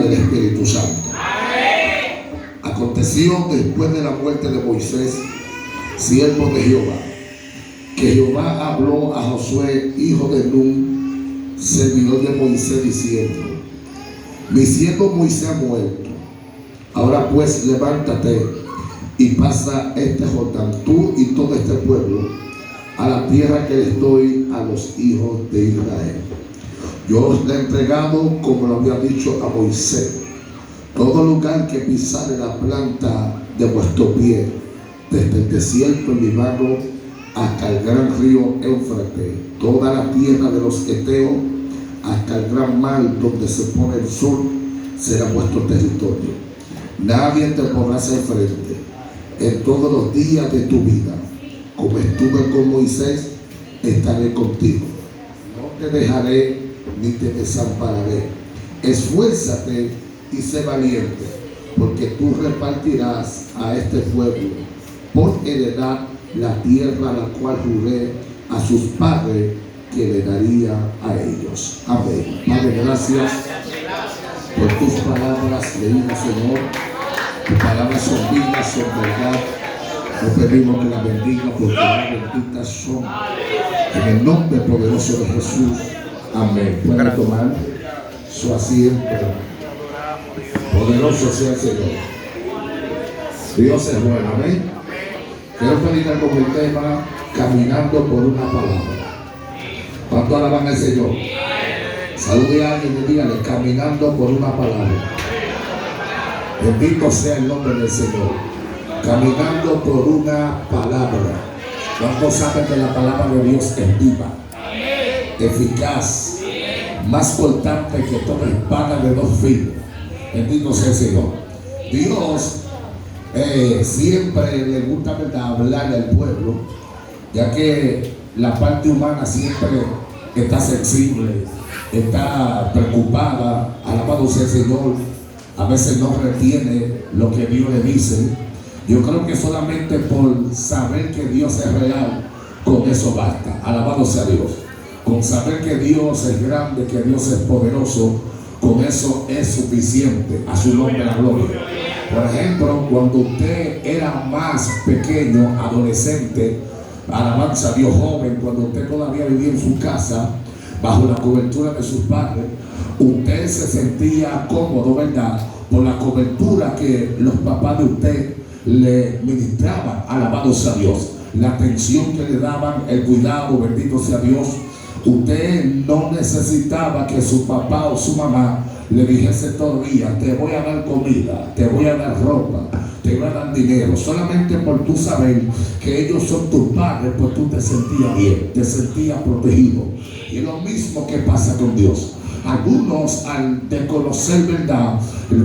del Espíritu Santo. Aconteció después de la muerte de Moisés, siervo de Jehová, que Jehová habló a Josué, hijo de Nun, servidor de Moisés, diciendo: mi siervo Moisés ha muerto. Ahora pues levántate y pasa este Jordán, tú y todo este pueblo, a la tierra que les doy a los hijos de Israel. Yo os he entregado, como lo había dicho a Moisés, todo lugar que pisare la planta de vuestro pie, desde el desierto en Líbano hasta el gran río Éufrates, toda la tierra de los Eteos, hasta el gran mar donde se pone el sol, será vuestro territorio. Nadie te podrá hacer frente en todos los días de tu vida. Como estuve con Moisés, estaré contigo. No te dejaré ni te desampararé. Esfuérzate y sé valiente, porque tú repartirás a este pueblo por heredad la tierra a la cual juré a sus padres que le daría a ellos. Amén. Padre, gracias por tus palabras leídas, Señor. Tus palabras son vivas, son verdad. Nos pedimos que las bendiga, porque las benditas son. En el nombre poderoso de Jesús. Amén. Pueden tomar su asiento. Poderoso sea el Señor. Dios es bueno. Amén. Quiero predicar con el tema caminando por una palabra. ¿Cuánto alaban al Señor? Salude a alguien y dígale: caminando por una palabra. Bendito sea el nombre del Señor. Caminando por una palabra. ¿Cuántos saben que la palabra de Dios es viva, eficaz, más cortante que toda espada de dos filos? Bendito sea el Señor. Dios siempre le gusta, ¿verdad?, hablarle al pueblo, ya que la parte humana siempre está sensible, está preocupada. Alabado sea el Señor. A veces no retiene lo que Dios le dice. Yo creo que solamente por saber que Dios es real, con eso basta. Alabado sea Dios. Con saber que Dios es grande, que Dios es poderoso, con eso es suficiente. A su nombre la gloria. Por ejemplo, cuando usted era más pequeño, adolescente, alabanza a Dios, joven, cuando usted todavía vivía en su casa, bajo la cobertura de sus padres, usted se sentía cómodo, ¿verdad?, por la cobertura que los papás de usted le ministraban. Alabado sea Dios. La atención que le daban, el cuidado, bendito sea Dios. Usted no necesitaba que su papá o su mamá le dijese todavía: te voy a dar comida, te voy a dar ropa, te voy a dar dinero. Solamente por tú saber que ellos son tus padres, pues tú te sentías bien, te sentías protegido. Y lo mismo que pasa con Dios. Algunos, al desconocer, ¿verdad?,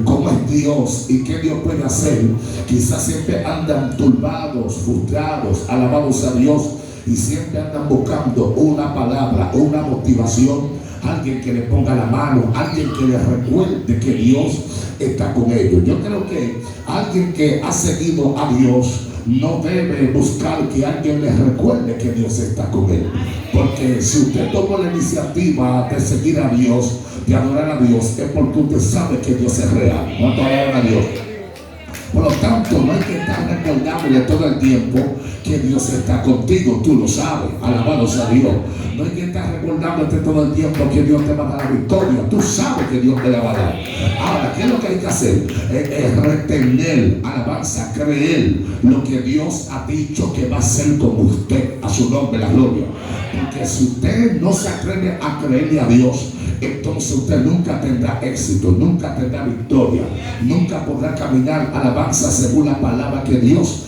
cómo es Dios y qué Dios puede hacer, quizás siempre andan turbados, frustrados, alabados a Dios, y siempre andan buscando una palabra, una motivación, alguien que le ponga la mano, alguien que les recuerde que Dios está con ellos. Yo creo que alguien que ha seguido a Dios no debe buscar que alguien les recuerde que Dios está con él. Porque si usted tomó la iniciativa de seguir a Dios, de adorar a Dios, es porque usted sabe que Dios es real. No adorar a Dios. Por lo tanto, no hay que estar recordándole todo el tiempo que Dios está contigo. Tú lo sabes. Alabado sea Dios. No hay que estar recordándote todo el tiempo que Dios te va a dar la victoria. Tú sabes que Dios te la va a dar. Ahora, ¿qué es lo que hay que hacer? Es retener, alabanza, creer lo que Dios ha dicho que va a hacer con usted. A su nombre la gloria. Porque si usted no se atreve a creerle a Dios, entonces usted nunca tendrá éxito, nunca tendrá victoria, nunca podrá caminar alabanza según la palabra que Dios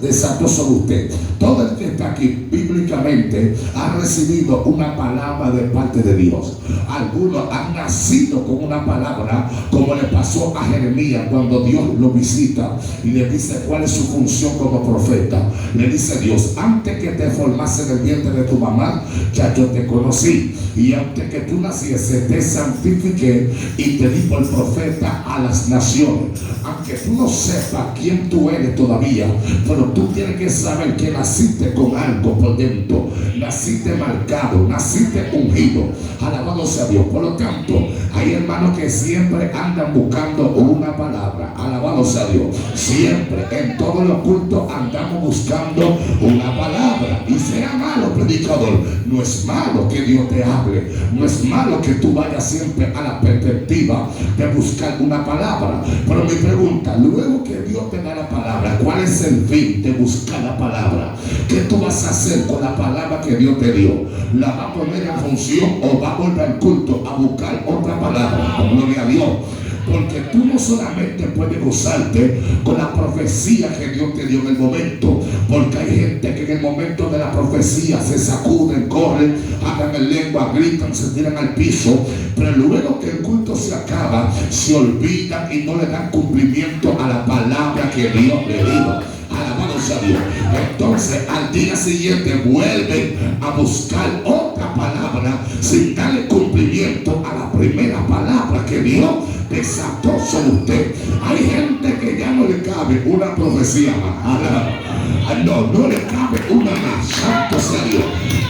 desató sobre usted. Todo el que está aquí bíblicamente ha recibido una palabra de parte de Dios. Algunos han nacido con una palabra, como le pasó a Jeremías cuando Dios lo visita y le dice cuál es su función como profeta. Le dice Dios: antes que te formase en el vientre de tu mamá, ya yo te conocí, y antes que tú naciese te santifiqué y te di por profeta a las naciones. Aunque tú no sepas quién tú eres todavía, pero tú tienes que saber que naciste con algo por dentro, naciste marcado, naciste ungido. Alabado sea Dios. Por lo tanto, hay hermanos que siempre andan buscando una palabra. Alabado sea Dios. Siempre, en todos los cultos andamos buscando una palabra. Y sea malo, predicador, no es malo que Dios te hable. No es malo que tú vayas siempre a la perspectiva de buscar una palabra. Pero mi pregunta, luego que Dios te da la palabra, ¿cuál es el fin de buscar la palabra? ¿Qué tú vas a hacer con la palabra que Dios te dio? ¿La va a poner en función o va a volver al culto a buscar otra palabra? Gloria a Dios. Porque tú no solamente puedes gozarte con la profecía que Dios te dio en el momento, porque hay gente que en el momento de la profecía se sacuden, corren, hablan en lengua, gritan, se tiran al piso, pero luego que el culto se acaba, se olvidan y no le dan cumplimiento a la palabra que Dios le dio. Alabado sea Dios. Entonces al día siguiente vuelven a buscar otra palabra sin darle cumplimiento a la primera palabra que Dios desató sobre usted. Hay gente que ya no le cabe una profecía más. No le cabe una más. Santo sea Dios.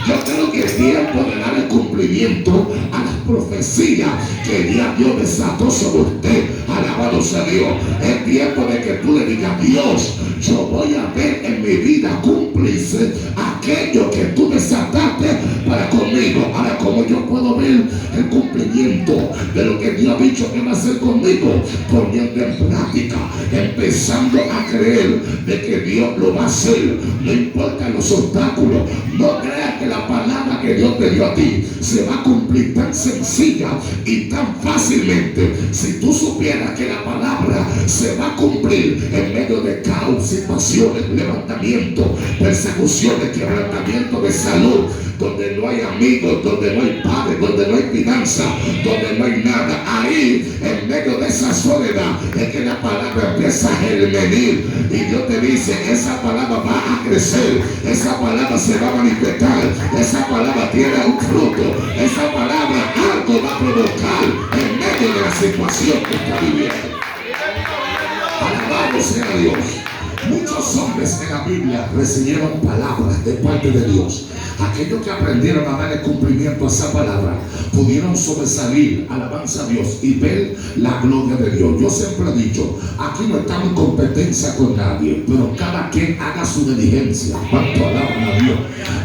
Yo creo que es tiempo de darle cumplimiento a las profecías que ya Dios desató sobre usted. Alabado sea Dios. Es tiempo de que tú le digas: Dios, yo voy a ver en mi vida cumplirse aquello que tú desataste para conmigo. Ahora, ¿cómo yo puedo ver el cumplimiento de lo que Dios ha dicho que va a hacer conmigo? Poniendo en práctica, empezando a creer de que Dios lo va a hacer. No importa los obstáculos. No creas que la palabra que Dios te dio a ti se va a cumplir tan sencilla y tan fácilmente. Si tú supieras que la palabra se va a cumplir en medio de caos, situaciones, levantamiento, persecuciones, quebrantamiento de salud, donde no hay amigos, donde no hay padres, donde no hay finanzas, donde no hay nada. Ahí, en medio de esa soledad, es que la palabra empieza a germinar. Y Dios te dice: esa palabra va a crecer, esa palabra se va a manifestar, esa palabra tiene un fruto, esa palabra algo va a provocar en medio de la situación que está viviendo. Alabado sea Dios. Muchos hombres en la Biblia recibieron palabras de parte de Dios. Aquellos que aprendieron a darle cumplimiento a esa palabra pudieron sobresalir, alabanza a Dios, y ver la gloria de Dios. Yo siempre he dicho, aquí no estamos en competencia con nadie, pero cada quien haga su diligencia. ¿Cuánto alaban a Dios?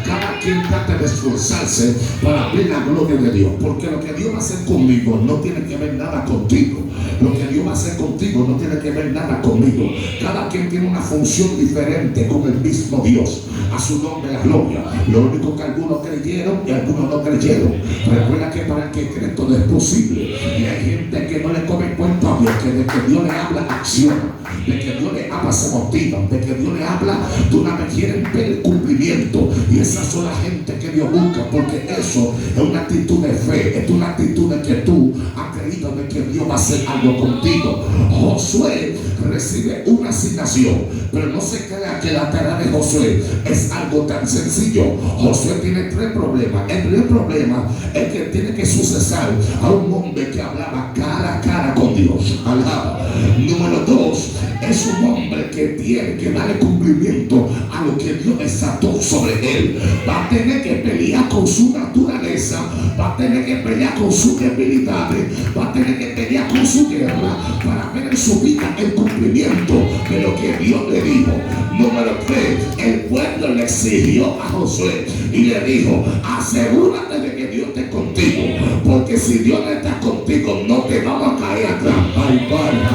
Cada quien trata de esforzarse para ver la gloria de Dios, porque lo que Dios va a hacer conmigo no tiene que ver nada contigo. Lo que Dios va a hacer contigo no tiene que ver nada conmigo. Cada quien tiene una función diferente con el mismo Dios. A su nombre la gloria. Lo único que algunos creyeron y algunos no creyeron. Recuerda que para el que cree todo es posible. Y hay gente que no le come cuenta a Dios, que de que Dios le habla acciona, de que Dios le habla se motiva, de que Dios le habla de una vez quieren ver el cumplimiento. Y esas son la gente que Dios busca, porque eso es una actitud de fe, es una actitud de que tú has creído de que Dios va a hacer algo contigo. Josué recibe una asignación, pero no se crea que la tarea de Josué es algo tan sencillo. Josué tiene tres problemas. El primer problema es que tiene que sucesar a un hombre que hablaba cara a cara con Dios. Alaba. Número dos, es un hombre que tiene que darle cumplimiento a lo que Dios desató sobre él. Va a tener que pelear con su naturaleza, va a tener que pelear con sus debilidades, va a tener que pelear con su guerra para ver en su vida el cumplimiento de lo que Dios le dijo. Número tres, el pueblo le exigió a Josué y le dijo: asegúrate de que Dios esté contigo, porque si Dios no está contigo no te vamos a caer atrás.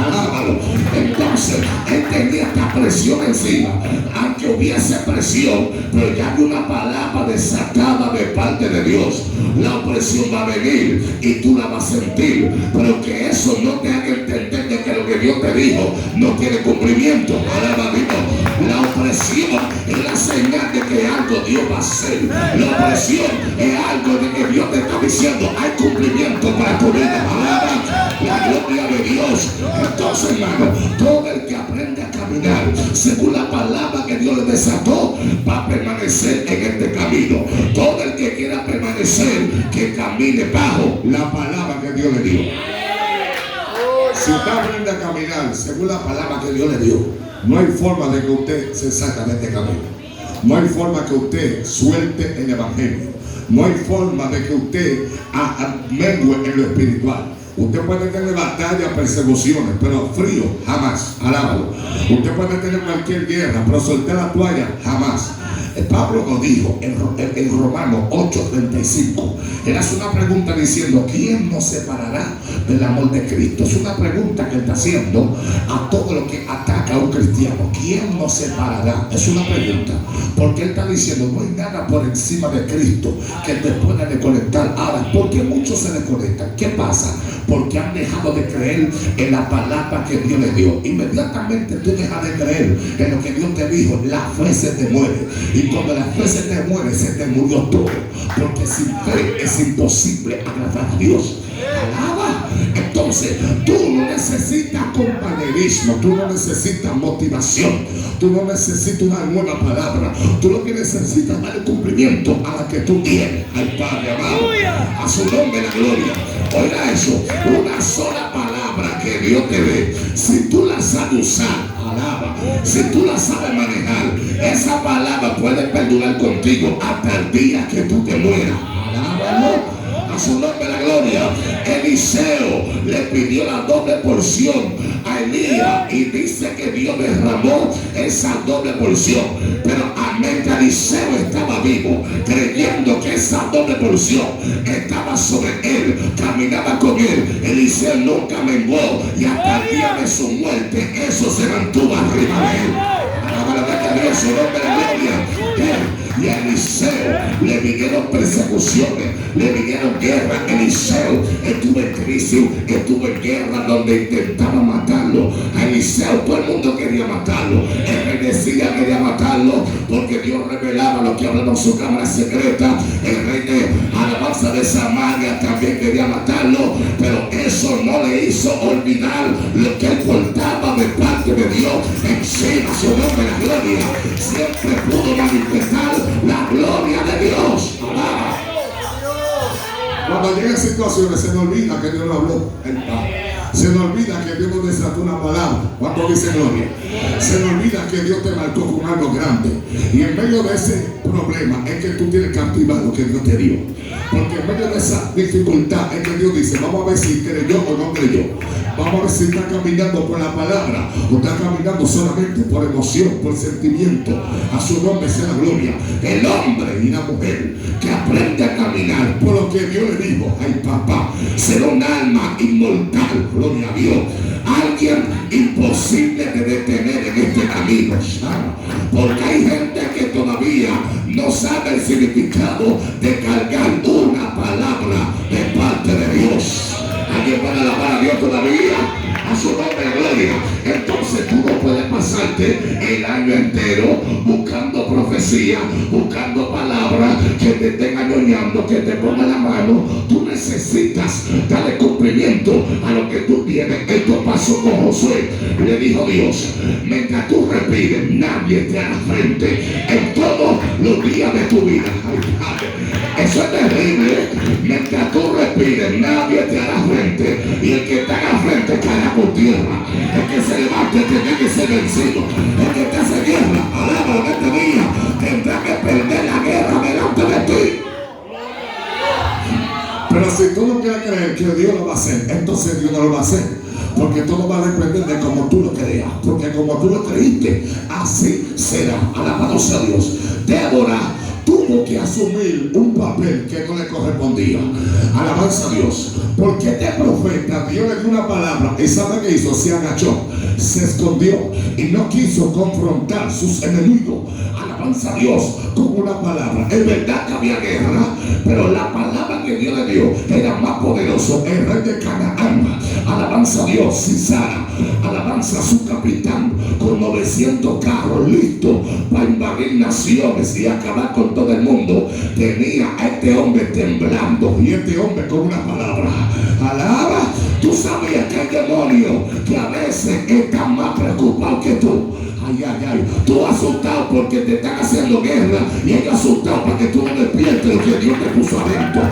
Alábalo. Entonces él tenía esta presión encima, aunque hubiese presión, pero ya había una palabra desatada de parte de Dios. La opresión va a venir y tú la vas a sentir, pero que eso no te haga entender de que lo que Dios te dijo no tiene cumplimiento. Alaba a Dios. La opresión es la señal de que algo Dios va a hacer. La opresión es algo de que Dios te está diciendo: hay cumplimiento para tu vida. Alaba la gloria de Dios. Entonces, hermano, todo el que aprende a caminar según la palabra que Dios le desató va a permanecer en este camino. Todo el que quiera permanecer, que camine bajo la palabra que Dios le dio. Si usted aprende a caminar según la palabra que Dios le dio, no hay forma de que usted se saque de este camino. No hay forma que usted suelte el evangelio. No hay forma de que usted mengue en lo espiritual. Usted puede tener batallas, persecuciones, pero frío, jamás. Alábalo. Usted puede tener cualquier guerra, pero soltar la toalla, jamás. Pablo nos dijo en Romanos 8:35, él hace una pregunta diciendo: ¿quién nos separará del amor de Cristo? Es una pregunta que él está haciendo a todo lo que ataca a un cristiano. ¿Quién nos separará? Es una pregunta, porque él está diciendo: no hay nada por encima de Cristo que te pueda desconectar. Ahora, ¿por qué muchos se desconectan? ¿Qué pasa? Porque han dejado de creer en la palabra que Dios les dio. Inmediatamente tú dejas de creer en lo que Dios te dijo, la fe se te muere. Y cuando la fe se te muere, se te murió todo. Porque sin fe es imposible agradar a Dios. Alaba. Entonces, tú no necesitas compañerismo, tú no necesitas motivación, tú no necesitas una nueva palabra. Tú lo que necesitas es dar el cumplimiento a la que tú tienes. Al Padre amado, a su nombre la gloria. Oiga eso, una sola palabra que Dios te dé, si tú la sabes usar, alaba, si tú la sabes manejar, esa palabra puede perdurar contigo hasta el día que tú te mueras. Alábalo. A su nombre la gloria. Eliseo le pidió la doble porción a Elías y dice que Dios derramó esa doble porción. Pero amén, Eliseo estaba vivo, creyendo que esa doble porción estaba sobre él, caminaba con él. Eliseo nunca menguó y hasta el día de su muerte eso se mantuvo arriba de él. Alaba a Dios, su nombre la gloria. Y a Eliseo le vinieron persecuciones, le vinieron guerra. Eliseo estuvo en crisis, estuvo en guerra donde intentaban matarlo. A Eliseo todo el mundo quería matarlo. El rey decía quería matarlo porque Dios revelaba lo que hablaba en su cámara secreta. El rey de alabanza de Samaria también quería matarlo, pero eso no le hizo olvidar lo que él portaba de parte de Dios. Encima su nombre la gloria, siempre pudo manifestar la gloria de Dios. Alaba. Cuando llegan situaciones se nos olvida que Dios nos habló. Se nos olvida que Dios nos desató una palabra. ¿Cuánto dice gloria? Se nos olvida que Dios te marcó con algo grande. Y en medio de ese problema es que tú tienes que activar lo que Dios te dio. Porque en medio de esa dificultad es que Dios dice: vamos a ver si creyó o no creyó. Vamos a ver si está caminando por la palabra o está caminando solamente por emoción, por sentimiento. A su nombre sea la gloria. El hombre y la mujer que aprende a caminar por lo que Dios le dijo: ay papá, será un alma inmortal. Gloria a Dios. Alguien imposible de detener en este camino. Porque hay gente que todavía no sabe el significado de cargar una palabra de parte de Dios. ¿Alguien puede alabar a Dios todavía? A su nombre la gloria. Entonces tú no puedes pasarte el año entero buscando profecía, buscando palabras que te estén añoñando, que te pongan la mano. Tú necesitas darle cumplimiento a lo que tú tienes. Esto pasó con Josué. Le dijo Dios: mientras tú respires, nadie te hará frente en todos los días de tu vida. Ay, Padre, eso es terrible. Mientras tú respires, nadie te hará frente. Y el que te haga frente caerá por tierra. El que se levante tiene que ser vencido. El que te hace guerra, alaba en este día, tendrá que perder la guerra delante de ti. Pero si tú no quieres creer que Dios lo va a hacer, entonces Dios no lo va a hacer. Porque todo va a depender de cómo tú lo creas. Porque como tú lo creíste, así será. Alabado sea Dios. Débora tuvo que asumir un papel que no le correspondía. Alabanza a Dios. Porque este profeta, Dios le dio una palabra y ¿sabe qué hizo? Se agachó, se escondió y no quiso confrontar sus enemigos. Alabanza a Dios con una palabra. Es verdad que había guerra, pero la palabra que Dios le dio era más poderoso. El rey de Canaán, alabanza a Dios, Sisara, alabanza a su capitán, con 900 carros listos para invadir naciones y acabar con todo el mundo. Tenía a este hombre temblando y este hombre con una palabra. Alaba. Tú sabías que hay demonios que a veces están más preocupados que tú. Ay, ay, ay. Tú asustado porque te están haciendo guerra y ellos asustados para que tú no despiertes lo que Dios te puso adentro.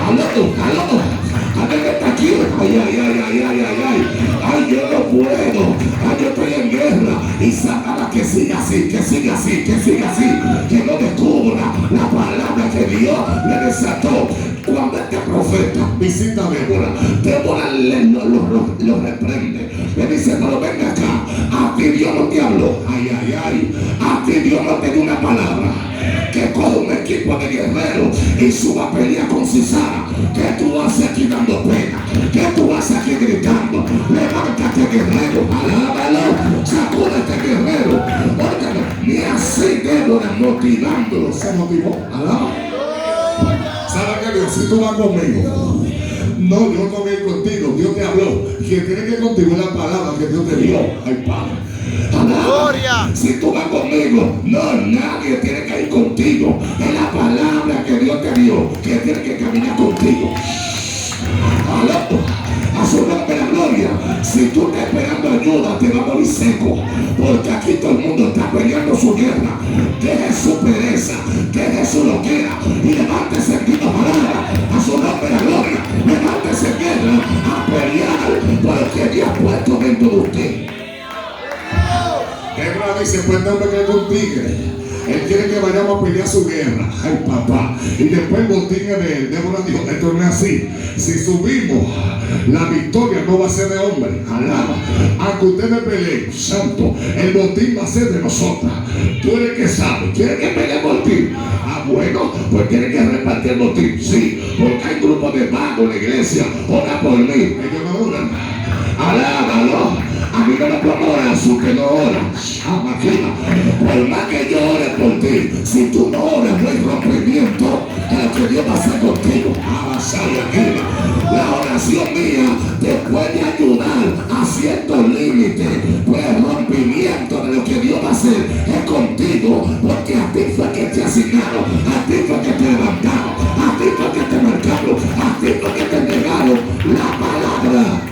Aló. Alguien está aquí. Ay, ay, ay, ay, ay, ay, ay. Ay, yo no puedo. Ay, yo estoy en guerra. Y Satanás que siga así, que siga así, que siga así, que no descubra la palabra que Dios le desató. Cuando este profeta visita a Débora, Débora lo reprende. Le dice, pero venga acá, a ti Dios no te habló. Ay, ay, ay, a ti Dios no te dio una palabra. Que coja un equipo de guerreros y suba a pelear con Sisara. Que tú haces aquí dando pena, que tú haces aquí gritando. Levántate, guerrero, alábalo, sacúdete, guerrero. Óigame, ni así Débora motivándolo, se motivó. Alaba. ¿Sabes qué, Dios? Si tú vas conmigo, no, yo no voy contigo. Dios te habló. Quien tiene que contigo es la palabra que Dios te dio. Ay, Padre. Gloria. Si tú vas conmigo, no, nadie tiene que ir contigo. Es la palabra que Dios te dio que tiene que caminar contigo. A su nombre la gloria. Si tú estás esperando ayuda, te va a morir seco. Porque aquí todo el mundo está peleando su guerra. Deje su pereza, deje su loquera y levántese en vida palabra. A su nombre la gloria. Levántese en guerra a pelear por el que Dios ha puesto dentro de usted. Débora dice, pues no me quede con tigre. Él quiere que vayamos a pelear su guerra. Ay, papá. Y después el botín de Débora dijo, esto no es así. Si subimos, la victoria no va a ser de hombre. Alaba. Aunque ustedes peleen, santo, el botín va a ser de nosotras. Tú eres que sabe. ¿Quiere que pelee el botín? Ah, bueno, pues tiene que repartir el botín. Sí, porque hay grupos de magos en la iglesia. Ora por mí. Ellos no oran. Alábalo. A mí no me puedo orar, su que no ora. Por más que yo ore por ti, si tú no oras, no hay rompimiento en lo que Dios va a hacer contigo. La oración mía te puede ayudar a ciertos límites, pues el rompimiento de lo que Dios va a hacer es contigo, porque a ti fue que te asignaron, a ti fue que te levantaron, a ti fue que te marcaron, a ti fue que te entregaron la palabra.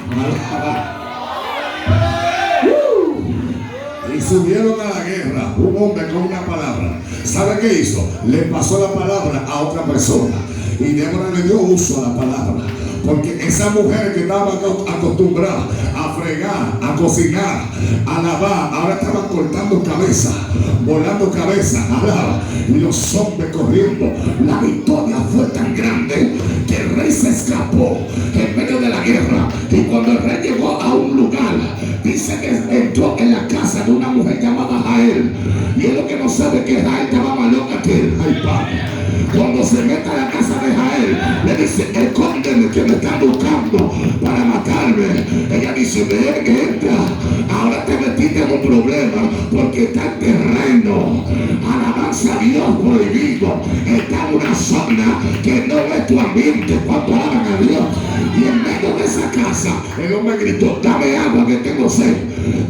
Y subieron a la guerra un hombre con una palabra. ¿Sabe qué hizo? Le pasó la palabra a otra persona. Y Débora le dio uso a la palabra. Porque esas mujeres que estaban acostumbradas a fregar, a cocinar, a lavar, ahora estaban cortando cabeza, volando cabeza, y los hombres corriendo. La victoria fue tan grande que el rey se escapó en medio de la guerra. Y cuando el rey llegó a un lugar, dice que entró en la casa de una mujer llamada Jael. Y es lo que no sabe, que Jael estaba más loca que él. Ay, padre. Cuando se mete a la casa de Jael, le dice, escóndeme que me están buscando para matarme. Ella dice, ven, entra. Ahora te metiste en un problema porque está el terreno, alabanza a Dios, prohibido. Está en una zona que no es tu ambiente cuando alaban a Dios. Y en medio de esa casa, el hombre gritó, dame agua que tengo sed.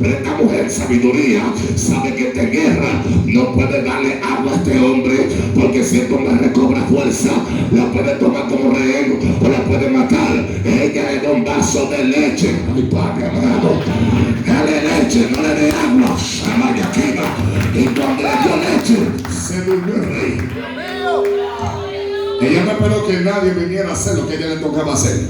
Pero esta mujer, sabiduría, sabe que esta guerra no puede darle agua a este hombre, porque si esto me recobra fuerza, la puede tomar como rehén o la puede matar. Ella le da un vaso de leche a mi padre amado. Dale leche, no le dé agua. Y cuando le dio leche, se durmió el rey. Ella no esperó que nadie viniera a hacer lo que ella le tocaba hacer.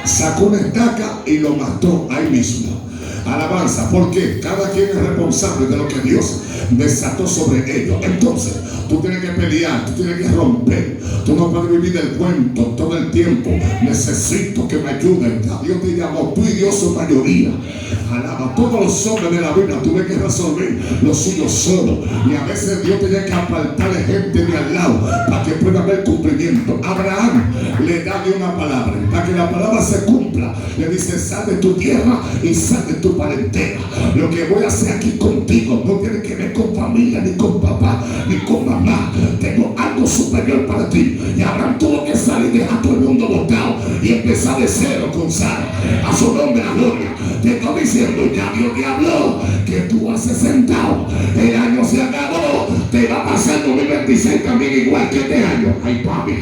Sacó una estaca y lo mató ahí mismo. Alabanza, porque cada quien es responsable de lo que Dios desató sobre ellos. Entonces, tú tienes que pelear, tú tienes que romper. Tú no puedes vivir del cuento todo el tiempo. Necesito que me ayuden. Dios te llamó, tú y Dios son mayoría. Alaba, todos los hombres de la Biblia tuve que resolver lo suyo solo. Y a veces Dios tenía que apartarle gente de al lado para que pueda haber cumplimiento. Abraham le da de una palabra. Para que la palabra se cumpla, le dice, sal de tu tierra y sal de tu parentela. Lo que voy a hacer aquí contigo no tiene que ver con familia, ni con papá, ni con mamá. Tengo algo superior para ti. Y Abraham tuvo que salir y dejar todo el mundo botado y empezar de cero con Sara. A su nombre la gloria. Te estoy diciendo, ya Dios te habló, que tú haces sentado. El año se acabó. Te va a pasar 2026 también igual que este año. Ay, papi.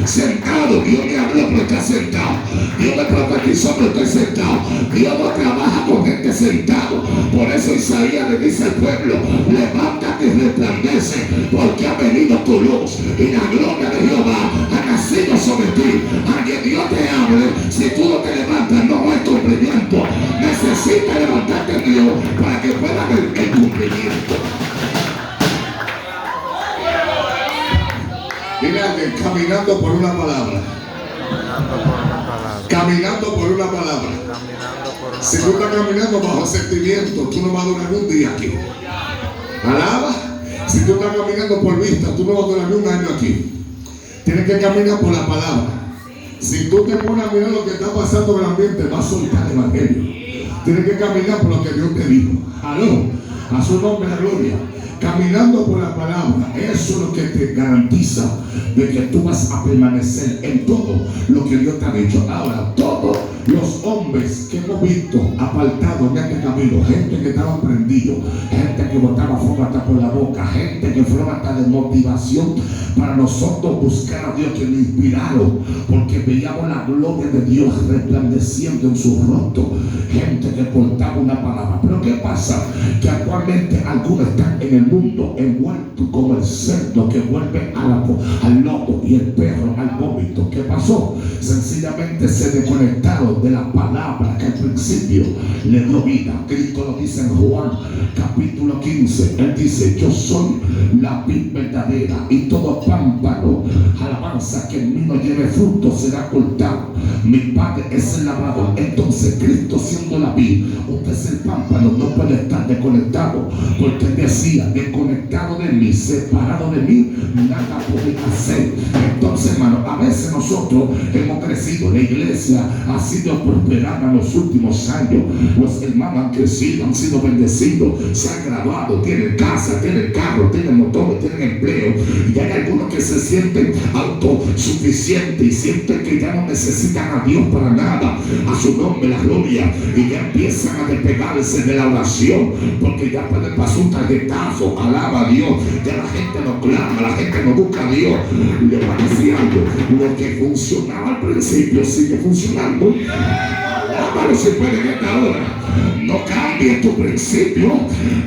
Sentado, Dios me habló, pero está sentado. Dios me profetizó, pero estoy sentado. Dios no trabaja con gente sentado. Por eso Isaías le dice al pueblo, levántate y resplandece, porque ha venido tu luz y la gloria de Jehová ha nacido sobre ti. A que Dios te hable, si tú no te levantas, no hay cumplimiento. Necesitas levantarte en Dios para que pueda ver el cumplimiento. cumplimiento. Dile a alguien, caminando por una palabra. Caminando por una palabra. Si tú estás caminando bajo sentimiento, tú no vas a durar un día aquí. Alaba. Si tú estás caminando por vista, tú no vas a durar un año aquí. Tienes que caminar por la palabra. Si tú te pones a mirar lo que está pasando en el ambiente, vas a soltar el evangelio. Tienes que caminar por lo que Dios te dijo. Aló. A su nombre la gloria. Caminando por la palabra, eso es lo que te garantiza de que tú vas a permanecer en todo lo que Dios te ha dicho. Ahora, todos los hombres que hemos visto apartados en este camino, gente que estaba prendido, gente que botaba fuego hasta por la boca, gente que fueron hasta de motivación para nosotros buscar a Dios, que nos inspiraron, porque veíamos la gloria de Dios resplandeciendo en su rostro, gente que portaba una palabra. Pero ¿qué pasa? Que actualmente algunos están en el mundo envueltos como el cerdo que vuelve al lodo y el perro al vómito. ¿Qué pasó? Sencillamente se desconectaron de la palabra que al principio le dio vida. Cristo lo dice en Juan capítulo 15. Él dice: yo soy la vid verdadera, y todo pámpano, alabanza, que en mí no lleve fruto será cortado. Mi Padre es el labrador. Entonces Cristo, siendo la vid, usted es el pámpano, no puede estar desconectado, porque él decía: desconectado de mí, separado de mí, nada puede hacer. Entonces, hermano, a veces nosotros hemos crecido, la iglesia ha sido prosperada en los últimos años, los hermanos han crecido, han sido bendecidos, se han graduado, tienen casa, tienen carro, tienen motores, tienen empleo, y hay algunos que se sienten autosuficientes y sienten que ya no necesitan a Dios para nada. A su nombre la gloria. Y ya empiezan a despegarse de la oración, porque ya pueden pasar un tarjetazo. Alaba a Dios. Ya la gente no clama, la gente no busca a Dios. Le va a decir algo: lo que funcionaba al principio sigue funcionando. Alábalo si puede en esta hora. No cambies tu principio.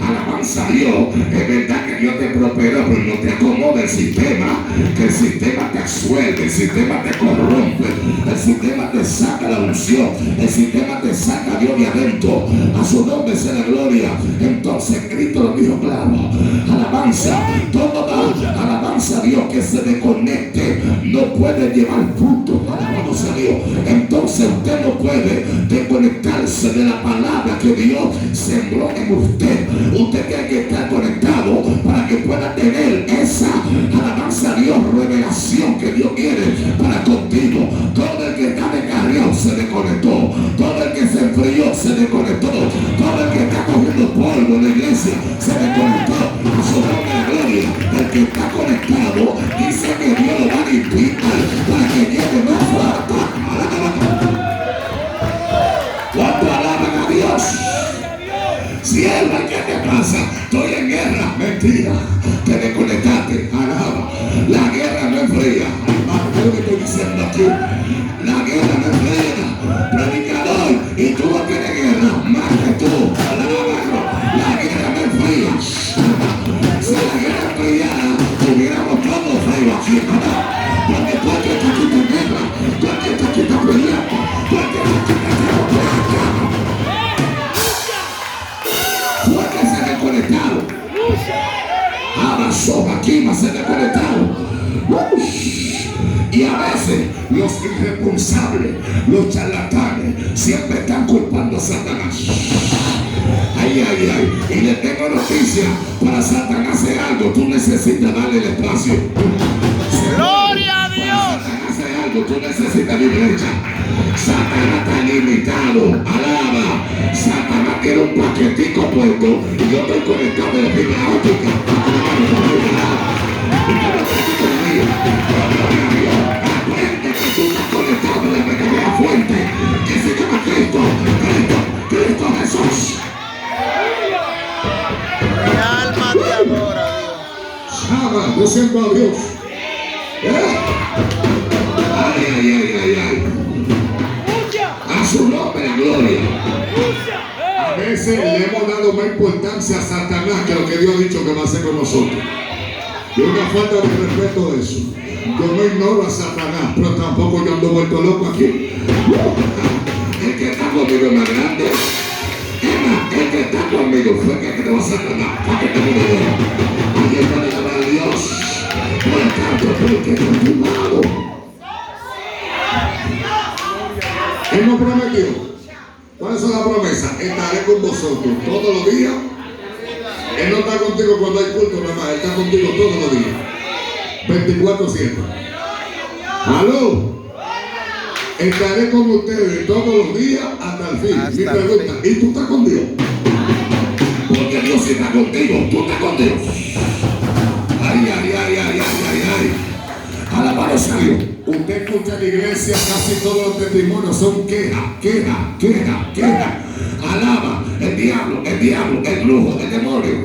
Alabanza a Dios. Es verdad que Dios te prosperó, pero no te acomoda el sistema, que el sistema te absuelve, el sistema te corrompe, el sistema te saca la unción, el sistema te saca a Dios de adentro. A su nombre sea la gloria. Entonces Cristo lo dijo claro: alabanza, todo alabanza a Dios que se desconecte no puede llevar fruto. Alabanza a Dios. Entonces usted no puede desconectarse de la palabra que Dios sembró en usted. Usted tiene que estar conectado para que pueda tener esa, alabanza a Dios, revelación que Dios quiere para contigo. Todo el que está descarriado se desconectó, todo el que se enfrió se desconectó, todo el que está cogiendo polvo en la iglesia se desconectó. A su nombre de gloria. El que está conectado dice que Dios lo va a limpiar para que llegue más fuerte. ¿Cuánto alaban a Dios? Sierva, ¿qué te pasa? Estoy en guerra. Mentira, te desconectaste. Alaba. La guerra no es fría. ¿Qué es lo que estoy diciendo aquí? La guerra no es fría. Predicador, y tú no tienes guerra más que tú. Alaba. La guerra no es fría. Si la guerra es fría, tuviéramos todos fríos aquí. Porque tú aquí estás aquí en guerra, tú aquí estás aquí en peleando, tú aquí estás aquí en se desconectaron. Abasó, aquí se desconectaron. Y a veces los irresponsables, los charlatanes, siempre están culpando a Satanás. Ay, ay, ay. Y le tengo noticia: para Satanás hacer algo, tú necesitas darle el espacio. ¡Gloria a Dios! Para Satanás hacer algo, tú necesitas mi brecha. Satanás está limitado. Alaba. Satanás tiene un paquetico puesto y yo estoy conectado de la primera óptica. Aprende que tú estás conectado de la primera fuente, que se llama Cristo. Cristo Jesús. Mi alma te adora, Dios. Ama, yo siento a Dios. Ay, ay, ay, ay, ay. A su nombre, gloria. A veces le hemos dado más importancia a Satanás que lo que Dios ha dicho que va a hacer con nosotros. Y una falta de respeto de eso. Yo no ignoro a Satanás, pero tampoco yo ando vuelto loco aquí. El que está conmigo es más grande. El que está conmigo fue que te va a Satanás. Para que te mueva. Alguien puede llamar a Dios. Por tanto, tú que estás a tu lado. Él nos prometió. ¿Cuáles son las promesas? Estaré con vosotros todos los días. Él no está contigo cuando hay culto nada más. Él está contigo todos los días. 24/7. ¡Aló! Estaré con ustedes todos los días hasta el fin. Mi pregunta, ¿y tú estás con Dios? Porque Dios está contigo, tú estás con Dios. Ay. Alabados a Dios. Usted escucha en la iglesia, casi todos los testimonios son queja. Alaba el diablo, el brujo, el demonio.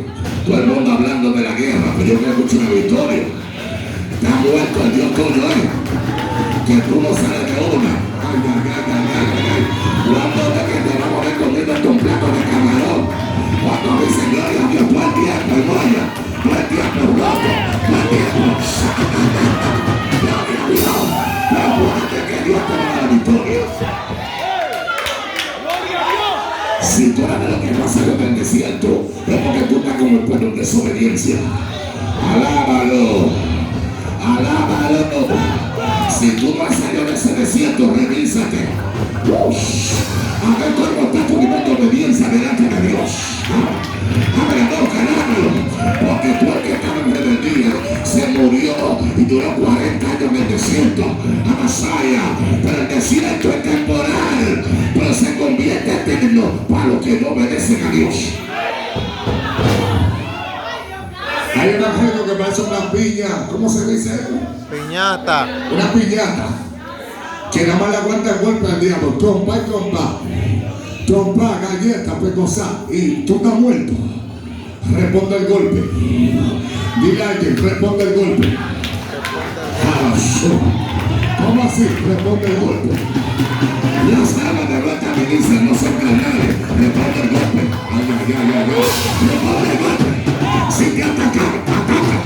Todo el mundo hablando de la guerra, pero yo quiero escuchar una victoria. Está muerto el Dios tuyo, que tú no sales de una. Ay. Cuando de que te vamos a ver comiendo un plato de camarón. Cuando dice gloria a Dios, todo el tiempo, hermano. Todo el tiempo roto, todo el tiempo. Gloria a Dios. Recuerda que Dios te va a dar la victoria. Si tú eres de lo que no salió del desierto, es porque tú estás como el pueblo en desobediencia. Alábalo. Si tú no has salido de ese desierto, revísate. A ver cómo está tu nivel de obediencia delante de Dios. Porque tú el que estaba en rebeldía se murió y duró 40 años en el desierto. Amasaya, pero el desierto es temporal, pero se convierte en eterno para los que no obedecen a Dios. Hay un arreglo que parece una piña, ¿cómo se dice? Piñata. Una piñata que nada más le aguanta el golpe al diablo, trompa, galleta, pecosá, y tú estás muerto. Responde el golpe. Dile a alguien, responde el golpe. ¿Cómo así? Responde el golpe. Las armas de vuelta me dicen no son carnales. Responde el golpe. Ay. Responde el golpe. Si te atacan, ataca.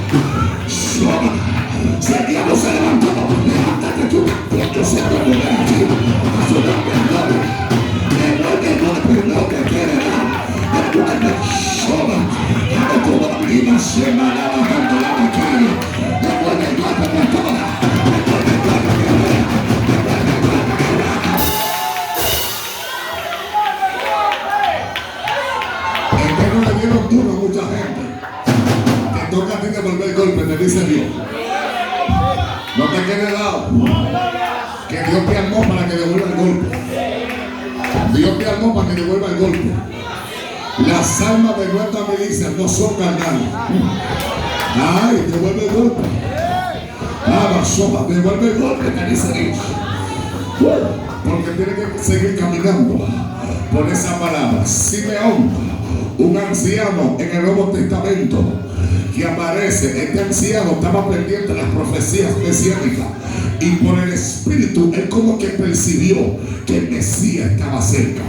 Si el diablo se levantó, levántate tú. Yo sé que no ven aquí. A su nombre, gloria. Devuelve el golpe, no te quiere dar. Devuelve. Y la semana bajando la batalla. Devuelve el golpe de toda. Devuelve el golpe de toda. Es que no le dieron turno a mucha gente. Te toca a ti devolver el golpe, te dice Dios. No te quedes dado. Que Dios te armó para que devuelva el golpe. Dios te armó para que devuelva el golpe. Las almas de nuestra milicia no son carnales. Ay, devuelve el golpe. Devuelve el golpe, te dice Dios. Porque tiene que seguir caminando por esa palabra. Simeón, un anciano en el Nuevo Testamento que aparece. Este anciano estaba pendiente de las profecías mesiánicas y por el Espíritu él como que percibió que el Mesías estaba cerca.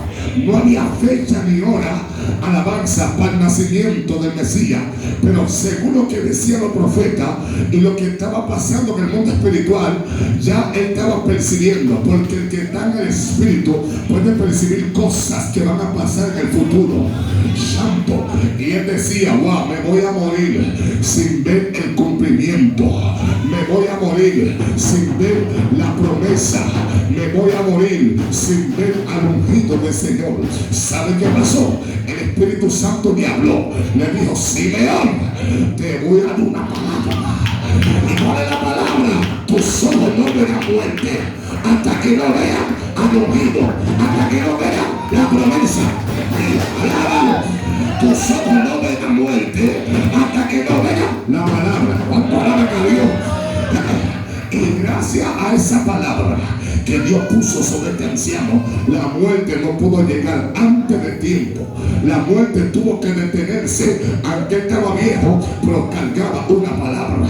No había fecha ni hora, alabanza, para el nacimiento del Mesías, pero según lo que decían los profetas y lo que estaba pasando en el mundo espiritual, ya él estaba percibiendo, porque el que está en el Espíritu puede percibir cosas que van a pasar en el futuro. Santo. Y él decía, wow, me voy a morir sin ver el cumplimiento, me voy a morir sin ver la promesa, me voy a morir sin ver al ungido del Señor. ¿Sabe qué pasó? El Espíritu Santo me habló, le dijo, Simeón, te voy a dar una palabra. ¿Y cuál es la palabra? Tus ojos no verán muerte hasta que no vean al ungido, hasta que no vean la promesa. Alabado. Tus ojos no verán muerte hasta que no vean la palabra. ¿Cuánto palabra que Dios? Y gracias a esa palabra que Dios puso sobre este anciano, la muerte no pudo llegar antes de tiempo. La muerte tuvo que detenerse, aunque estaba viejo, pero cargaba una palabra.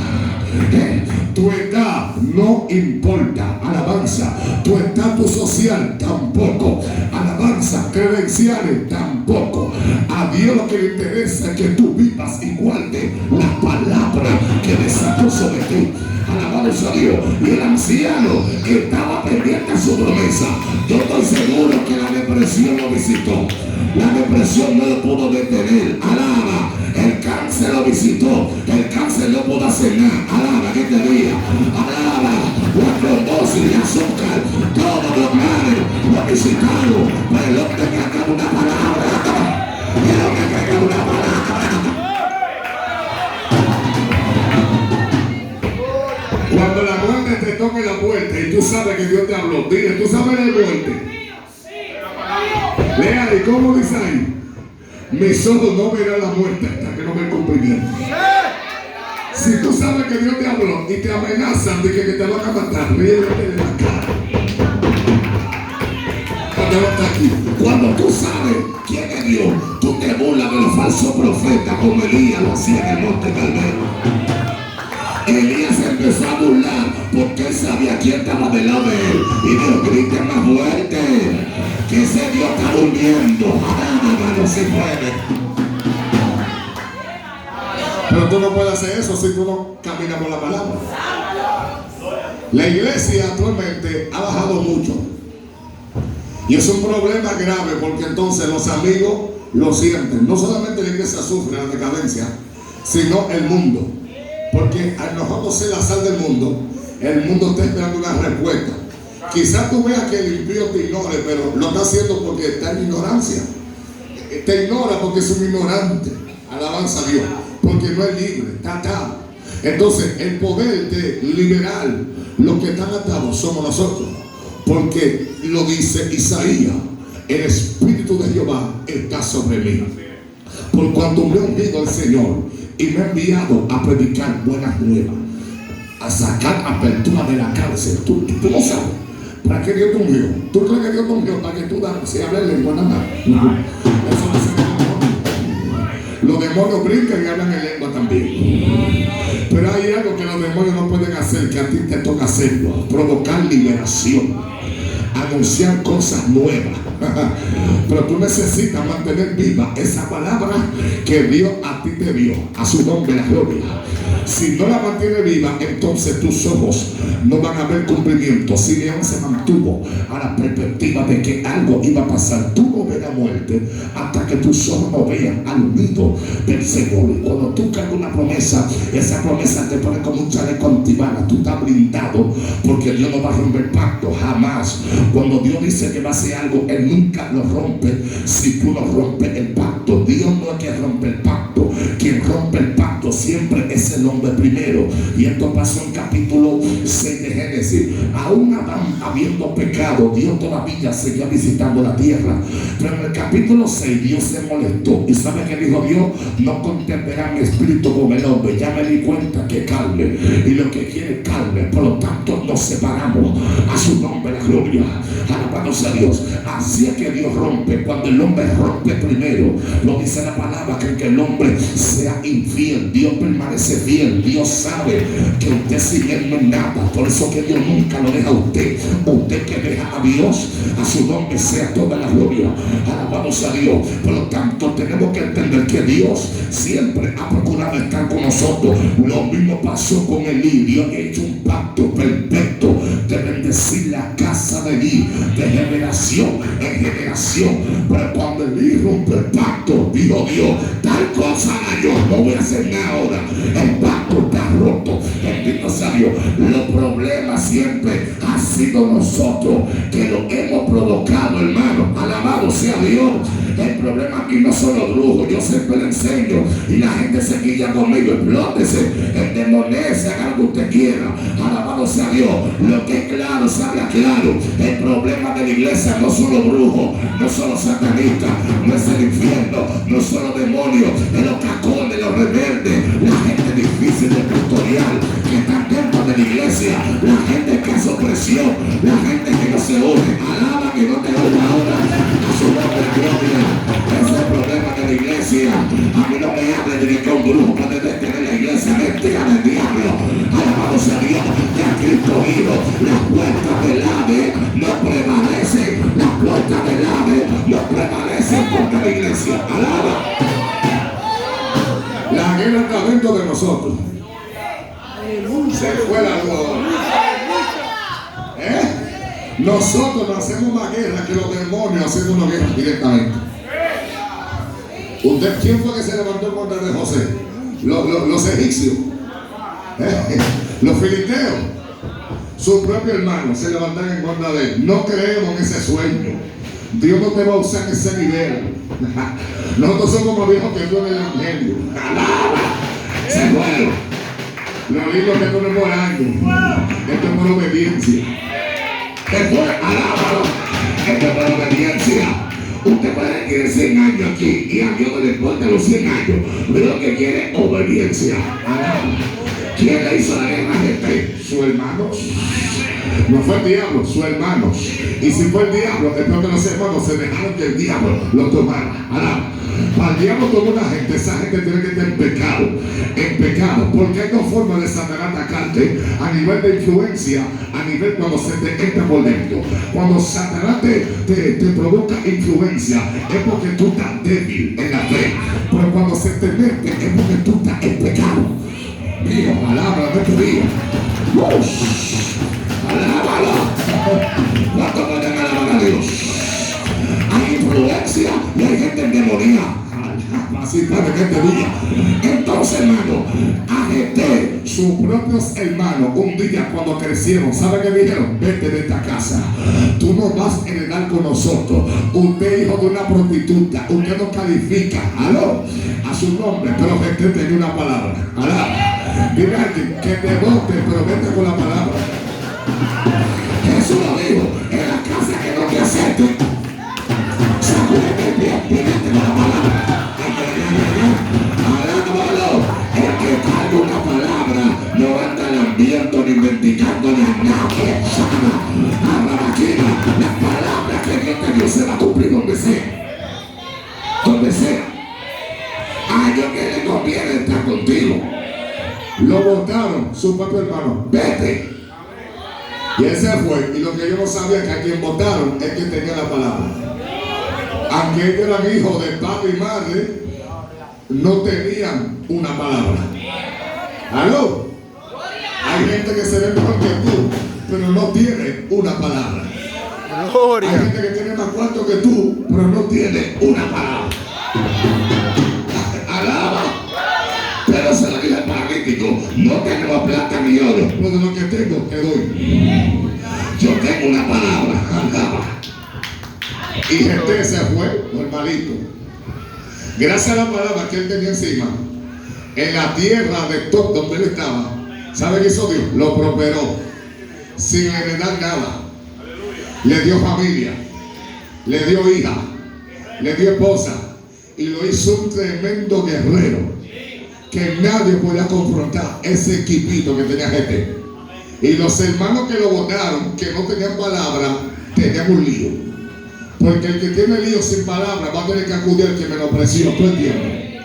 Tu edad no importa, alabanza. Tu estatus social tampoco, alabanza. Credenciales tampoco. A Dios lo que le interesa es que tú vivas y guardes la palabra que desató sobre ti. Alabado sea Dios. Y el anciano que estaba pendiente a su promesa, yo estoy seguro que la depresión lo visitó. La depresión no lo pudo detener. Alaba. El cáncer lo visitó. El cáncer no pudo hacer nada. Alaba que te diga. Alaba. La trombosis, el azúcar, todos los males lo visitaron. Pero el hombre que acaba una palabra. El hombre que acaba una palabra. Cuando la muerte te toque la puerta y tú sabes que Dios te habló, dile, tú sabes la muerte. Lea, ¿y cómo dice ahí? Mis ojos no verán la muerte hasta que no me cumplimiento. Si tú sabes que Dios te habló y te amenazan de que te van a matar, ríete de la cara. Cuando tú sabes quién es Dios, tú te burlas de los falsos profetas como Elías lo hacía en el monte Carmelo. Elías empezó a burlar porque él sabía quién estaba del lado de él. Y Dios grita más fuerte que ese Dios está durmiendo. No se puede. Pero tú no puedes hacer eso si tú no caminas por la palabra. La iglesia actualmente ha bajado mucho. Y es un problema grave porque entonces los amigos lo sienten. No solamente la iglesia sufre la decadencia, sino el mundo. Porque al nosotros ser la sal del mundo, el mundo está esperando una respuesta. Quizás tú veas que el impío te ignore, pero lo está haciendo porque está en ignorancia. Te ignora porque es un ignorante. Alabanza a Dios. Porque no es libre, está atado. Entonces, el poder de liberar los que están atados somos nosotros. Porque lo dice Isaías: el Espíritu de Jehová está sobre mí. Por cuanto me ha ungido el Señor y me ha enviado a predicar buenas nuevas, a sacar apertura de la cárcel. Tú no sabes para qué Dios te ungió. ¿Tú crees que Dios te ungió para que tú si hables lengua nada más? Eso no se llama. Los demonios brincan y hablan en lengua también. Pero hay algo que los demonios no pueden hacer, que a ti te toca hacerlo: provocar liberación, anunciar cosas nuevas. Pero tú necesitas mantener viva esa palabra que Dios a ti te dio. A su nombre la gloria. Si no la mantiene viva, entonces tus ojos no van a ver cumplimiento. Simeón se mantuvo a la perspectiva de que algo iba a pasar. Tú no ves la muerte hasta que tus ojos no vean al unido del Señor. Y cuando tú cargas una promesa, esa promesa te pone como un chaleco antibala. Tú estás blindado porque Dios no va a romper pacto jamás. Cuando Dios dice que va a hacer algo, Él nunca lo rompe si tú no rompes el pacto. Dios no es que rompe el pacto. Quien rompe el pacto siempre es el hombre primero. Y esto pasó en capítulo 6 de Génesis. Aún Adán habiendo pecado, Dios todavía seguía visitando la tierra. Pero en el capítulo 6 Dios se molestó. ¿Y sabe qué dijo Dios? No contenderá mi espíritu con el hombre. Ya me di cuenta que carne, y lo que quiere carne. Por lo tanto nos separamos. A su nombre la gloria. Alabado sea Dios. Así es que Dios rompe. Cuando el hombre rompe primero, lo dice la palabra, que el hombre sea infiel, Dios permanece fiel. Dios sabe que usted sin Él no es nada. Por eso que Dios nunca lo deja a usted. Usted que deja a Dios, a su nombre sea toda la gloria. Alabado sea Dios. Por lo tanto tenemos que entender que Dios siempre ha procurado estar con nosotros. Lo mismo pasó con Elí. Dios ha hecho un pacto perfecto de bendecir la casa de Elí de generación en generación. Pero cuando Elí rompe el pacto, dijo Dios: tal cosa yo no voy a hacer nada ahora. El pacto está roto. Bendito sea Dios. Los problemas siempre han sido nosotros que lo hemos provocado, hermano. Alabado sea Dios. El problema aquí no son los brujos. Yo siempre le enseño y la gente se quilla conmigo. Explótese, endemonese, haga lo que usted quiera. Alabado sea Dios. Lo que es claro, se habla claro. El problema de la iglesia no son los brujos, no son los satanistas, no es el infierno, no son los demonios, es los cacones, los rebeldes, la gente difícil de pastorear que está dentro de la iglesia, la gente que hace opresión, la gente que no se une. Alaba que no te une ahora. A su nombre la gloria. Ese es el problema de la iglesia. A mí no me hable de que un grupo puede detener la iglesia. Mentira del diablo. Alabado sea Dios. Ya Cristo vino. Las puertas del Hades no prevalecen. Las puertas del Hades no prevalecen se encuentra la iglesia. Alaba. La guerra está dentro de nosotros. Se fue la luz ahora. Nosotros no hacemos más guerra que los demonios haciendo una guerra directamente. ¿Quién fue que se levantó en contra de José? Los egipcios. Los filisteos. Su propio hermano se levantan en contra de él. No creemos en ese sueño. Dios no te va a usar en ese nivel. Nosotros somos más viejos que tú en el evangelio. Se fue. Lo lindo que tú no es por años. Esto es por obediencia. Se fue. Alábalo. Esto es por obediencia. Usted puede querer 100 años aquí y a Dios no le importa los 100 años. Pero lo que quiere es obediencia. ¿Quién le hizo la guerra a este? Su hermano. No fue el diablo, su hermano. Y si fue el diablo, después que los hermanos se dejaron que el diablo lo tomara. Ahora, para el diablo tomó una gente, esa gente tiene que estar en pecado. En pecado. Porque hay dos formas de Satanás atacarte: a nivel de influencia, a nivel cuando se te entra por dentro. Cuando Satanás te provoca influencia, es porque tú estás débil en la fe. Pero cuando se te mete, es porque tú estás en pecado. Mira, palabra de tu vida. Alábalo. ¿Cuánto pueden alabar a Dios? Hay influencia y hay gente endemoniada. Así para que te diga. Entonces, hermano, Ajeté, sus propios hermanos, un día cuando crecieron, ¿sabe qué dijeron? Vete de esta casa. Tú no vas a heredar con nosotros. Usted es hijo de una prostituta. Usted no califica. ¿Aló? A su nombre. Pero Ajeté tenía una palabra. ¿Aló? Dile a alguien que te vote, pero vete con la palabra. Jesús lo dijo, en la casa que no te acepte, sacúdete el pie, vete con la palabra. Alábalo. El que carga una palabra no anda lambiendo ni investigando ni a nadie. La palabra que Dios te dio se va a cumplir donde sea. Donde sea. A Dios que le conviene estar contigo. Lo votaron, su propio hermano. Vete. Y él se fue. Y lo que yo no sabía es que a quien votaron es quien tenía la palabra. Aunque ellos eran hijos de padre y madre, no tenían una palabra. ¿Aló? Hay gente que se ve mejor que tú, pero no tiene una palabra. Gloria. Hay gente que tiene más cuarto que tú, pero no tiene una palabra. Alaba. Pero se lo dice el paralítico: no tengo plata ni oro, pero de lo que tengo te doy. Yo tengo una palabra. Alaba. Y gente se fue, normalito. Gracias a la palabra que él tenía encima, en la tierra de todo donde él estaba, ¿sabe qué hizo Dios? Lo prosperó, sin heredar nada. Le dio familia, le dio hija, le dio esposa, y lo hizo un tremendo guerrero que nadie podía confrontar ese equipito que tenía gente. Y los hermanos que lo votaron, que no tenían palabra, tenían un lío. Porque el que tiene lío sin palabra va a tener que acudir al que menospreció. ¿Tú entiendes?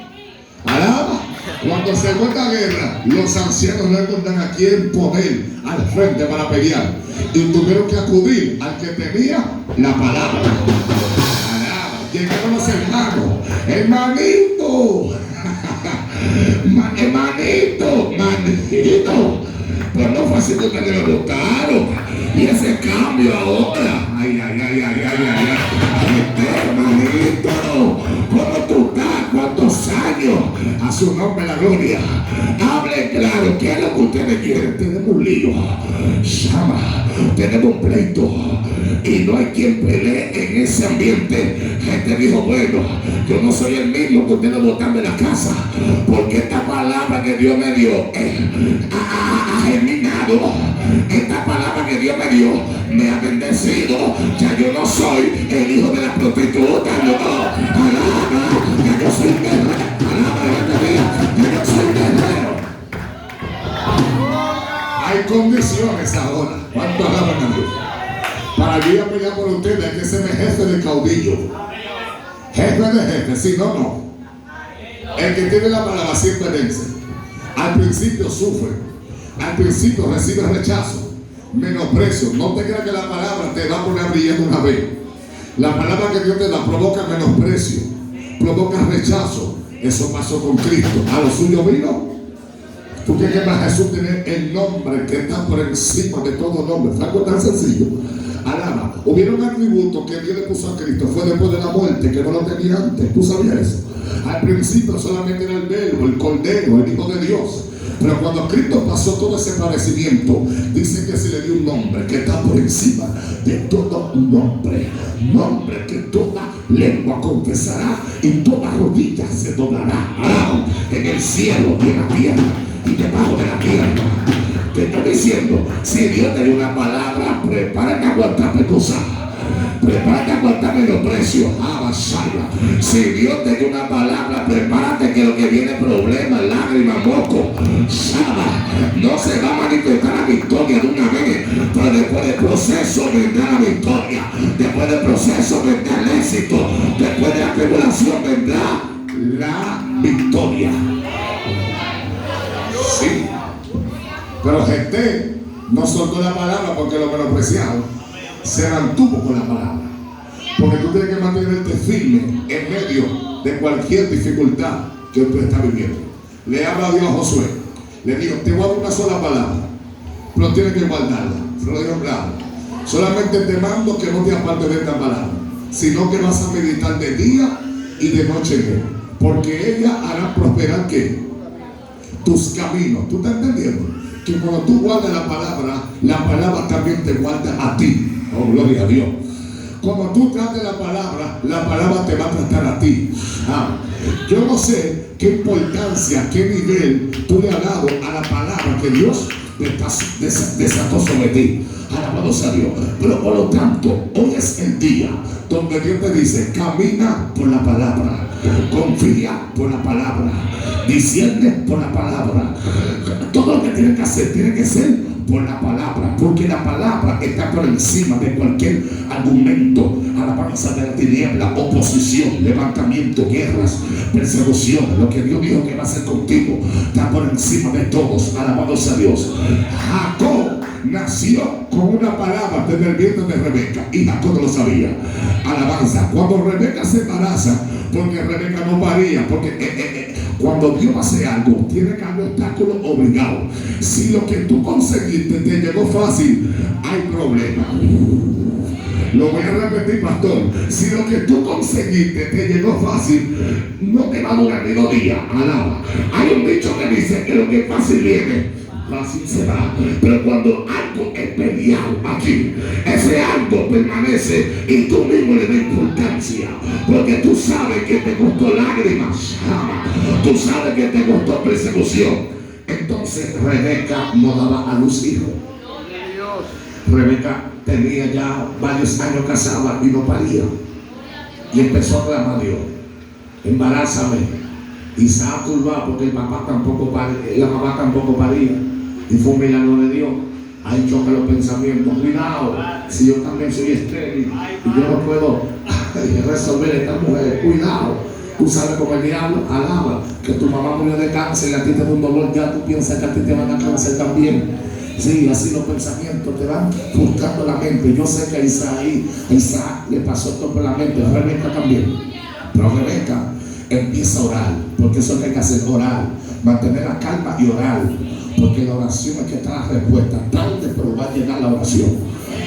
Alaba. Cuando se fue esta guerra, los ancianos no encontraron a quién poner al frente para pelear. Y tuvieron que acudir al que tenía la palabra. Alaba. Llegaron los hermanos. Hermanito. Hermanito. Pero no fue así que ustedes lo votaron. Y ese cambio ahora. Ay. Hermanito, ¿cómo tú estás? ¿Cuántos años? A su nombre la gloria. Hable claro, ¿qué es lo que ustedes quieren? Tenemos un lío. Llama, tenemos un pleito. Y no hay quien pelee en ese ambiente. Gente dijo: bueno, yo no soy el mismo que ustedes votan de la casa. Porque esta palabra que Dios me dio ha germinado. Esta palabra que Dios me dio me ha bendecido. Ya yo no soy el hijo de la prostituta. Ya yo soy guerrero. Ya yo soy guerrero. Hay condiciones ahora. ¿Cuánto alaban a Dios? Para yo ir a pelear por ustedes hay que ser jefe de caudillo. Jefe de jefe, si no. El que tiene la palabra siempre vence. Al principio sufre. Al principio recibe rechazo, menosprecio. No te creas que la palabra te va a poner brillando una vez. La palabra que Dios te da provoca menosprecio, provoca rechazo. Eso pasó con Cristo. A lo suyo vino. ¿Tú crees que para Jesús tener el nombre que está por encima de todo nombre? Fue algo tan sencillo. Alaba. Hubieron atributos que Dios le puso a Cristo. Fue después de la muerte, que no lo tenía antes. ¿Tú sabías eso? Al principio solamente era el verbo, el cordero, el hijo de Dios. Pero cuando Cristo pasó todo ese padecimiento, dice que se le dio un nombre que está por encima de todo nombre. Nombre que toda lengua confesará y toda rodilla se doblará. Alaba. En el cielo y en la tierra y debajo de la tierra. Te estoy diciendo, si Dios te dio una palabra, prepárate a aguantar cosas. Prepárate a aguantar menosprecio. Si Dios te dio una palabra, prepárate que lo que viene es problema, lágrimas, moco. No se va a manifestar la victoria de una vez, pero después del proceso vendrá la victoria. Después del proceso vendrá el éxito. Después de la tribulación vendrá la victoria. Sí. Pero gente no soltó la palabra porque lo menospreciaron. Se mantuvo con la palabra. Porque tú tienes que mantenerte firme en medio de cualquier dificultad que tú estás viviendo. Le habla Dios a Josué. Le dijo, te voy a dar una sola palabra, pero tienes que guardarla. Se lo dijo claro. Solamente te mando que no te apartes de esta palabra, sino que vas a meditar de día y de noche en él. Porque ella hará prosperar ¿qué? Tus caminos. ¿Tú estás entendiendo? Que cuando tú guardas la palabra también te guarda a ti. Oh, gloria a Dios. Cuando tú trates la palabra te va a tratar a ti. Yo no sé qué importancia, qué nivel tú le has dado a la palabra que Dios desató sobre ti. Alabado sea Dios. Pero por lo tanto, hoy es el día donde Dios te dice, camina por la palabra, confía por la palabra, discierne por la palabra. Todo lo que tienes que hacer tiene que ser por la palabra, porque la palabra está por encima de cualquier argumento, alabanza de la tiniebla, oposición, levantamiento, guerras, persecución. Lo que Dios dijo que va a hacer contigo está por encima de todos. Alabado sea Dios. Jacob nació con una palabra desde el vientre de Rebeca y Jacob no lo sabía. Alabanza. Cuando Rebeca se embaraza, porque Rebeca no paría, porque cuando Dios hace algo, tiene que haber obstáculos obligados. Si lo que tú conseguiste te llegó fácil, hay problema. Lo voy a repetir, pastor. Si lo que tú conseguiste te llegó fácil, no te va a durar ni 2 días. Alaba. Hay un dicho que dice que lo que fácil viene, fácil se va. Pero cuando algo es peleado aquí, ese algo permanece y tú mismo le das importancia, porque tú sabes que te costó lágrimas, tú sabes que te costó persecución. Entonces Rebeca no daba a luz hijos. Rebeca tenía ya varios años casada y no paría, y empezó a clamar a Dios, embarázame. Isaac turbado porque el papá tampoco paría, la mamá tampoco paría, y fue un milagro de Dios. Ahí chocan los pensamientos. Cuidado, si yo también soy estéril y yo no puedo resolver esta mujer, cuidado. Tú sabes como el diablo alaba que tu mamá murió de cáncer y a ti te da un dolor, ya tú piensas que a ti te van a cáncer también. Sí, así los pensamientos te van buscando la mente. Yo sé que a Isaac le pasó esto por la mente, a Rebeca también. Pero Rebeca empieza a orar, porque eso es lo que hay que hacer, orar, mantener la calma y orar, porque la oración es que está la respuesta. Tarde, pero va a llegar la oración.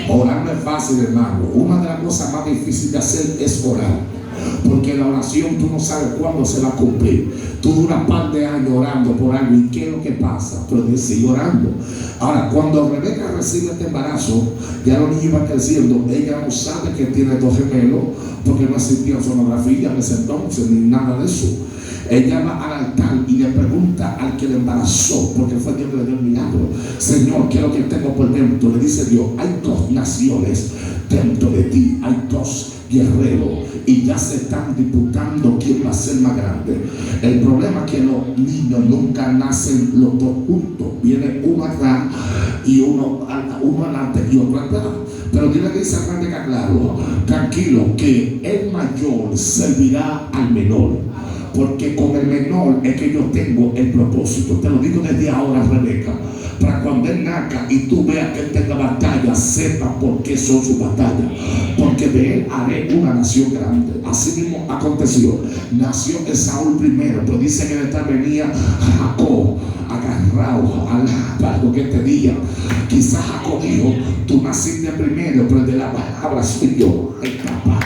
Orar no es fácil, hermano. Una de las cosas más difíciles de hacer es orar, porque la oración tú no sabes cuándo se va a cumplir. Tú duras un par de años orando por algo y ¿qué es lo que pasa? Pero sigue orando. Ahora, cuando Rebeca recibe este embarazo, ya los niños van creciendo. Ella no sabe que tiene 2 gemelos, porque no existía sonografía en ese entonces ni nada de eso. Ella va al altar y le pregunta al que le embarazó, porque fue Dios que le dio el milagro: Señor, ¿qué es lo que tengo por dentro? Le dice Dios: hay 2 naciones dentro de ti, hay 2 guerreros, y ya se están disputando quién va a ser más grande. El problema es que los niños nunca nacen los 2 juntos. Viene uno atrás y uno adelante y otro atrás. Pero Dios le dice a Rebeca, claro, tranquilo, que el mayor servirá al menor. porque con el menor es que yo tengo el propósito. Te lo digo desde ahora, Rebeca, para cuando él nazca y tú veas que él tenga batalla, sepa por qué son sus batallas, porque de él haré una nación grande. Así mismo aconteció. Nació Esaú primero, pero dice que detrás venía Jacob, agarrado al lápiz que te diga. Quizás Jacob dijo: tú naciste primero, pero de la palabra soy yo. Ay, papá.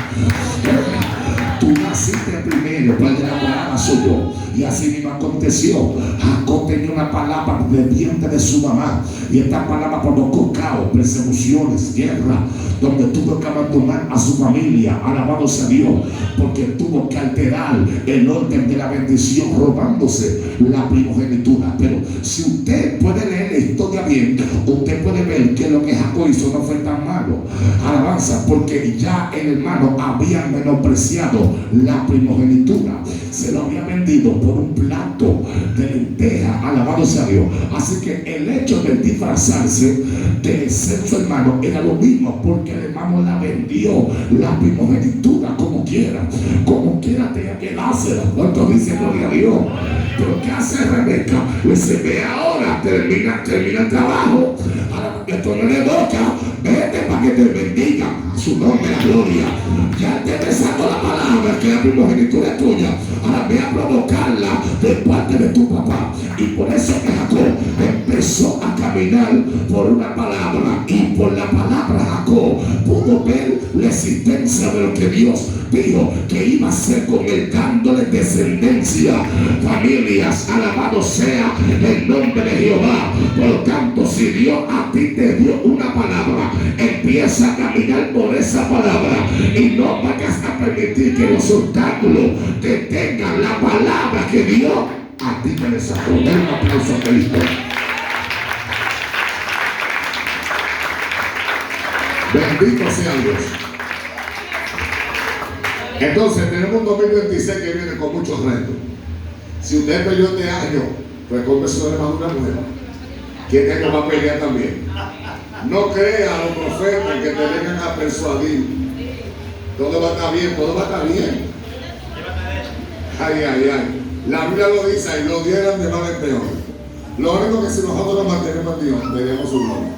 Tú naciste primero, pero de la palabra soy yo. Y así mismo aconteció. Jacob tenía una palabra de vientre de su mamá, y esta palabra provocó caos, persecuciones, guerra, donde tuvo que abandonar a su familia. Alabado sea Dios, porque tuvo que alterar el orden de la bendición, robándose la primogenitura. Pero si usted puede leer la historia bien, usted puede ver que lo que Jacob hizo no fue tan malo. Alabanza, porque ya el hermano había menospreciado la primogenitura, se lo había vendido por un plato de lenteja. Alabado sea Dios. Así que el hecho de disfrazarse de ser su hermano era lo mismo, porque el hermano la vendió la primogenitura. Como quiera tenía que dársela. ¿Cuánto dice gloria a Dios? Pero ¿qué hace Rebeca? Le dice: ve ahora, termina el trabajo. Ahora que tú no le boca, vete para que te bendiga. A su nombre, la gloria. Ya te desató la palabra, que la primogenitura es tuya. Ahora ve a provocarla de parte de tu papá. Y por eso que Jacob empezó a caminar por una palabra, y por la palabra Jacob pudo ver la existencia de lo que Dios dijo que iba a hacer con él, dándole descendencia, familias. Alabado sea el nombre de Jehová. Por lo tanto, si Dios a ti te dio una palabra, empieza a caminar por esa palabra, y no vayas a permitir que los obstáculos detengan la palabra que Dios a ti te desató. Den un aplauso a Cristo. Bendito sea Dios. Entonces tenemos un 2026 que viene con muchos retos. Si usted peleó este año, pues cómprese una armadura nueva, que este año va a pelear también. No crea a los profetas que te vengan a persuadir. Todo va a estar bien, todo va a estar bien. Ay, ay, ay. La Biblia lo dice, y los días eran de mal en peor. Lo único que si nosotros nos mantenemos en Dios, veremos su gloria.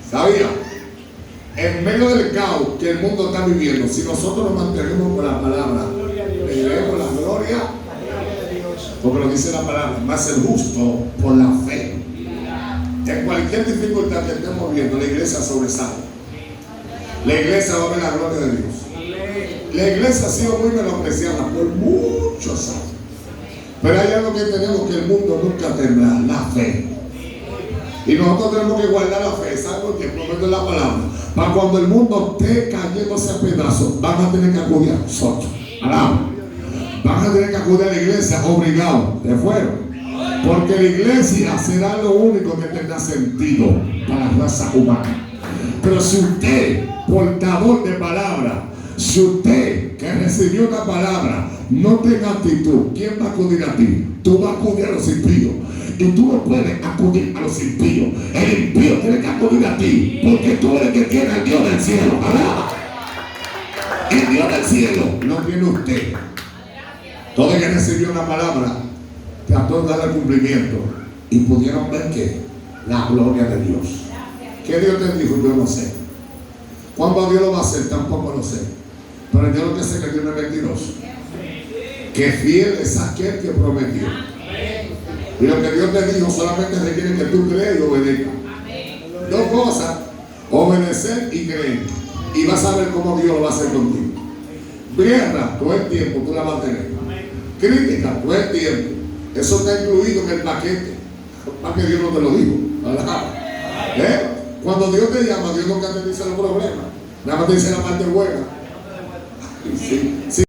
¿Sabía? En medio del caos que el mundo está viviendo, si nosotros nos mantenemos con la palabra, veremos la gloria. Porque lo dice la palabra: más el justo por la fe. En cualquier dificultad que estemos viendo, la iglesia sobresale. La iglesia va a ver la gloria de Dios. La iglesia ha sido muy menospreciada por muchos años. Pero hay algo que tenemos que el mundo nunca tendrá: la fe. Y nosotros tenemos que guardar la fe. ¿Saben por qué? Prometo la palabra. Para cuando el mundo esté cayéndose a pedazos, van a tener que acudir a nosotros. Alaba. Van a tener que acudir a la iglesia obligados. De fuera. Porque la iglesia será lo único que tendrá sentido para la raza humana. Pero si usted, portador de palabra, si usted que recibió una palabra no tenga actitud, ¿quién va a acudir a ti? Tú vas a acudir a los impíos. Y tú no puedes acudir a los impíos. El impío tiene que acudir a ti, porque tú eres el que tiene al Dios del cielo. Alaba. El Dios del cielo lo tiene usted. Todo el que recibió una palabra trató de darle cumplimiento, y pudieron ver que la gloria de Dios. ¿Qué Dios te dijo? Yo no sé. ¿Cuándo Dios lo va a hacer? Tampoco lo sé. Pero yo lo que sé es que Dios no es mentiroso. Que fiel es aquel que prometió. Y lo que Dios te dijo solamente requiere que tú creas y obedezcas. Dos cosas: obedecer y creer. Y vas a ver cómo Dios lo va a hacer contigo. Guerra, todo el tiempo tú la vas a tener. Crítica, todo el tiempo. Eso está incluido en el paquete. Más que Dios no te lo dijo. Cuando Dios te llama, Dios nunca te dice los problemas. Nada más te dice la parte buena. Sí.